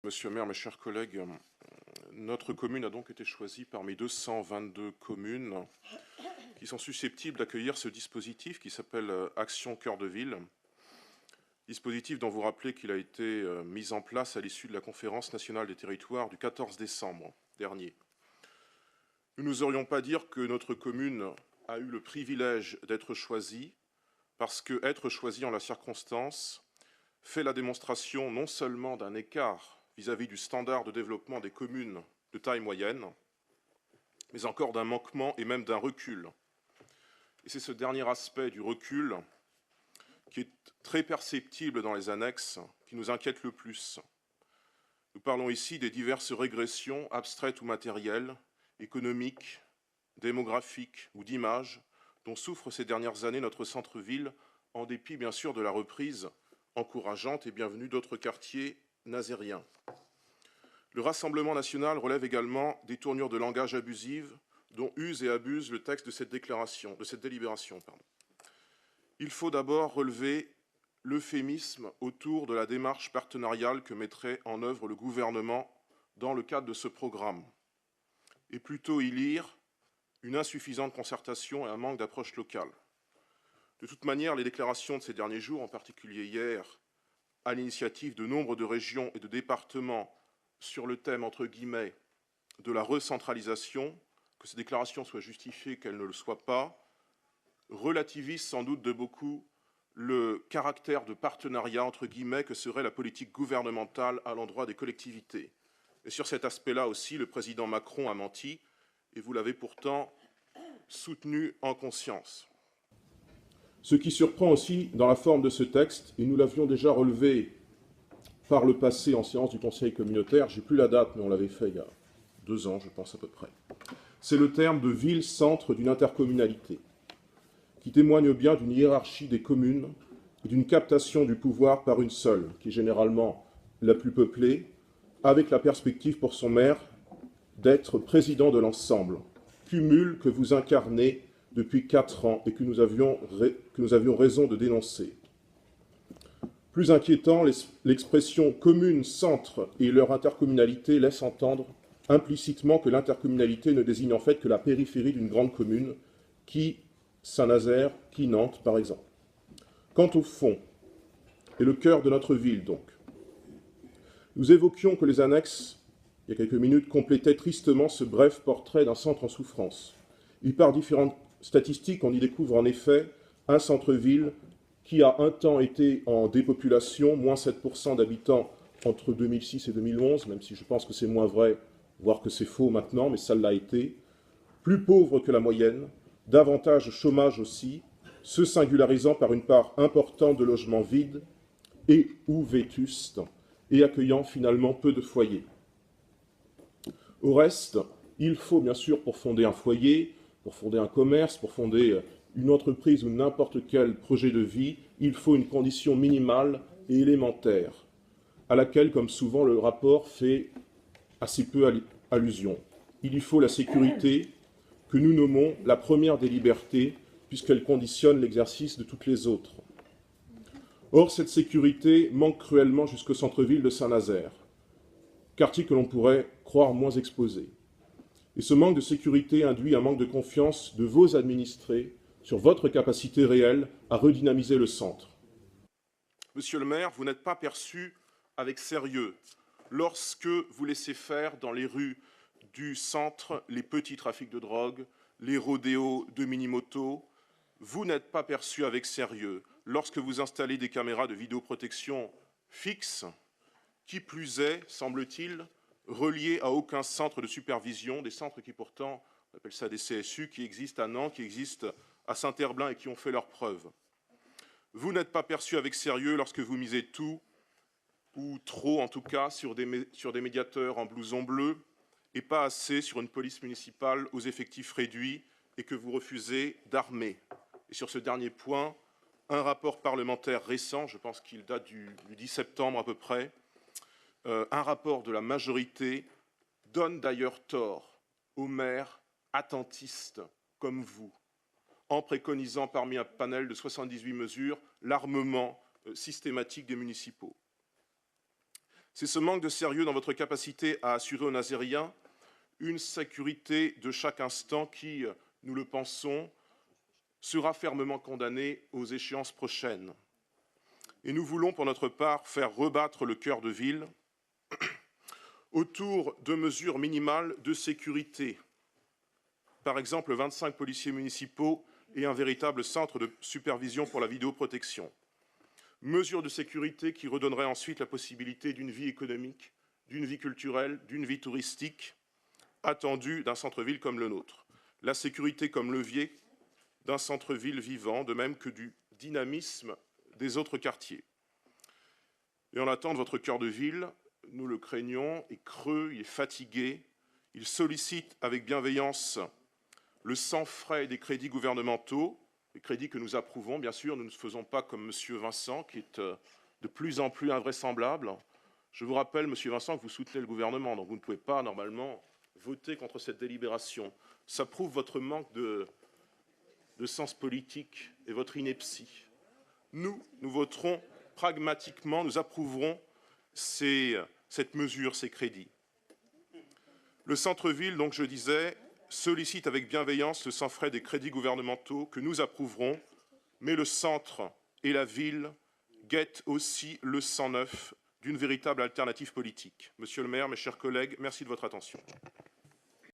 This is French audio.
Monsieur le maire, mes chers collègues, notre commune a donc été choisie parmi 222 communes qui sont susceptibles d'accueillir ce dispositif qui s'appelle Action Cœur de Ville. Dispositif dont vous rappelez qu'il a été mis en place à l'issue de la conférence nationale des territoires du 14 décembre dernier. Nous n'oserions pas dire que notre commune a eu le privilège d'être choisie, parce que être choisie en la circonstance fait la démonstration non seulement d'un écart vis-à-vis du standard de développement des communes de taille moyenne, mais encore d'un manquement et même d'un recul. Et c'est ce dernier aspect du recul qui est très perceptible dans les annexes qui nous inquiète le plus. Nous parlons ici des diverses régressions abstraites ou matérielles, économiques, démographiques ou d'image dont souffre ces dernières années notre centre-ville, en dépit bien sûr de la reprise encourageante et bienvenue d'autres quartiers nazériens. Le Rassemblement national relève également des tournures de langage abusives dont use et abuse le texte de cette délibération. Il faut d'abord relever l'euphémisme autour de la démarche partenariale que mettrait en œuvre le gouvernement dans le cadre de ce programme, et plutôt y lire une insuffisante concertation et un manque d'approche locale. De toute manière, les déclarations de ces derniers jours, en particulier hier, à l'initiative de nombre de régions et de départements sur le thème, entre guillemets, de la recentralisation, que ces déclarations soient justifiées, qu'elles ne le soient pas, relativisent sans doute de beaucoup le caractère de partenariat, entre guillemets, que serait la politique gouvernementale à l'endroit des collectivités. Et sur cet aspect-là aussi, le président Macron a menti, et vous l'avez pourtant soutenu en conscience. Ce qui surprend aussi dans la forme de ce texte, et nous l'avions déjà relevé par le passé en séance du Conseil communautaire, j'ai plus la date, mais on l'avait fait il y a 2 ans, je pense à peu près, c'est le terme de ville-centre d'une intercommunalité, qui témoigne bien d'une hiérarchie des communes et d'une captation du pouvoir par une seule, qui est généralement la plus peuplée, avec la perspective pour son maire d'être président de l'ensemble, cumul que vous incarnez depuis 4 ans et que nous avions raison de dénoncer. Plus inquiétant, l'expression commune-centre et leur intercommunalité laisse entendre implicitement que l'intercommunalité ne désigne en fait que la périphérie d'une grande commune, qui Saint-Nazaire, qui Nantes par exemple. Quant au fond, et le cœur de notre ville donc, nous évoquions que les annexes, il y a quelques minutes, complétaient tristement ce bref portrait d'un centre en souffrance. Et par différentes statistiques, on y découvre en effet un centre-ville qui a un temps été en dépopulation, moins 7% d'habitants entre 2006 et 2011, même si je pense que c'est moins vrai, voire que c'est faux maintenant, mais ça l'a été, plus pauvre que la moyenne, davantage chômage aussi, se singularisant par une part importante de logements vides et ou vétustes, et accueillant finalement peu de foyers. Au reste, il faut bien sûr, pour fonder un foyer, pour fonder un commerce, pour fonder une entreprise ou n'importe quel projet de vie, il faut une condition minimale et élémentaire, à laquelle, comme souvent, le rapport fait assez peu allusion. Il y faut la sécurité, que nous nommons la première des libertés, puisqu'elle conditionne l'exercice de toutes les autres. Or, cette sécurité manque cruellement jusqu'au centre-ville de Saint-Nazaire, quartier que l'on pourrait croire moins exposé. Et ce manque de sécurité induit un manque de confiance de vos administrés sur votre capacité réelle à redynamiser le centre. Monsieur le maire, vous n'êtes pas perçu avec sérieux lorsque vous laissez faire dans les rues du centre les petits trafics de drogue, les rodéos de mini-motos. Vous n'êtes pas perçu avec sérieux lorsque vous installez des caméras de vidéoprotection fixes, qui plus est, semble-t-il, reliés à aucun centre de supervision, des centres qui pourtant, on appelle ça des CSU, qui existent à Nantes, qui existent à Saint-Herblain et qui ont fait leurs preuves. Vous n'êtes pas perçu avec sérieux lorsque vous misez tout, ou trop en tout cas, sur des médiateurs en blouson bleu, et pas assez sur une police municipale aux effectifs réduits, et que vous refusez d'armer. Et sur ce dernier point, un rapport parlementaire récent, je pense qu'il date du 10 septembre à peu près, un rapport de la majorité donne d'ailleurs tort aux maires attentistes comme vous, en préconisant parmi un panel de 78 mesures l'armement systématique des municipaux. C'est ce manque de sérieux dans votre capacité à assurer aux Nazériens une sécurité de chaque instant qui, nous le pensons, sera fermement condamnée aux échéances prochaines. Et nous voulons, pour notre part, faire rebattre le cœur de ville autour de mesures minimales de sécurité. Par exemple, 25 policiers municipaux et un véritable centre de supervision pour la vidéoprotection. Mesures de sécurité qui redonneraient ensuite la possibilité d'une vie économique, d'une vie culturelle, d'une vie touristique attendue d'un centre-ville comme le nôtre. La sécurité comme levier d'un centre-ville vivant, de même que du dynamisme des autres quartiers. Et en attendant, votre cœur de ville, nous le craignons, est creux, il est fatigué, il sollicite avec bienveillance le sans-frais des crédits gouvernementaux, les crédits que nous approuvons, bien sûr, nous ne faisons pas comme M. Vincent, qui est de plus en plus invraisemblable. Je vous rappelle, M. Vincent, que vous soutenez le gouvernement, donc vous ne pouvez pas, normalement, voter contre cette délibération. Ça prouve votre manque de sens politique et votre ineptie. Nous voterons pragmatiquement, nous approuverons cette mesure, ces crédits. Le centre-ville, donc je disais, sollicite avec bienveillance le sans-frais des crédits gouvernementaux que nous approuverons, mais le centre et la ville guettent aussi le sang neuf d'une véritable alternative politique. Monsieur le maire, mes chers collègues, merci de votre attention.